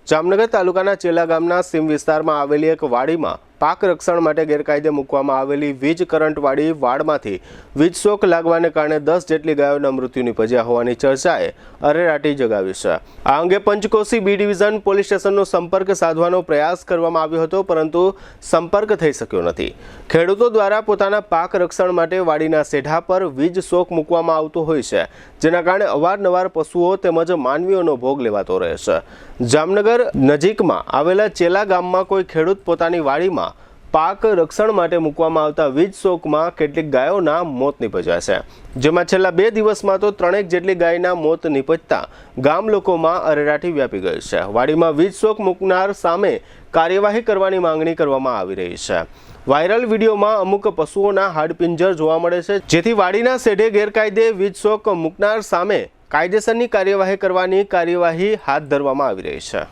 જામનગર તાલુકાના ચેલા ગામના સીમ વિસ્તારમાં આવેલી એક વાડીમાં પાક રક્ષણ માટે ગેરકાયદે મૂકવામાં આવેલી વીજ કરંટવાળી વાડમાંથી વીજ શોક લાગવાને કારણે 10 જેટલી ગાયોના મૃત્યુ નિપજ્યા હોવાની ચર્ચાએ અરેરાટી જગાવી છે। આ અંગે પંચકોશી બી ડિવિઝન પોલીસ સ્ટેશનનો સંપર્ક સાધવાનો પ્રયાસ કરવામાં આવ્યો હતો, પરંતુ સંપર્ક થઈ શક્યો નથી। ખેડૂતો દ્વારા પોતાના પાક રક્ષણ માટે વાડીના સેઢા પર વીજ શોક મૂકવામાં આવતો હોય છે, જેના કારણે અવારનવાર પશુઓ તેમજ માનવીઓનો ભોગ લેવાતો રહે છે। જામનગર નજીકમાં આવેલા ચેલા ગામમાં કોઈ ખેડૂત પોતાની વાડીમાં પાક રક્ષણ માટે મૂકવામાં આવતા વીજ શોકમાં કેટલીક ગાયોના મોત નિપજ્યા છે, જેમાં છેલ્લા 2 દિવસમાં તો 3 જેટલી ગાયના મોત નિપજતા ગામ લોકોમાં અરેરાટી વ્યાપી ગઈ છે। વાડીમાં વીજ શોક મૂકનાર સામે કાર્યવાહી કરવાની માંગણી કરવામાં આવી રહી છે। વાયરલ વિડીયોમાં અમુક પશુઓના હાડપિંજર જોવા મળે છે, જેથી વાડીના સેઢે ગેરકાયદે વીજ શોક મૂકનાર સામે કાયદેસરની કાર્યવાહી કરવાની કાર્યવાહી હાથ ધરવામાં આવી રહી છે।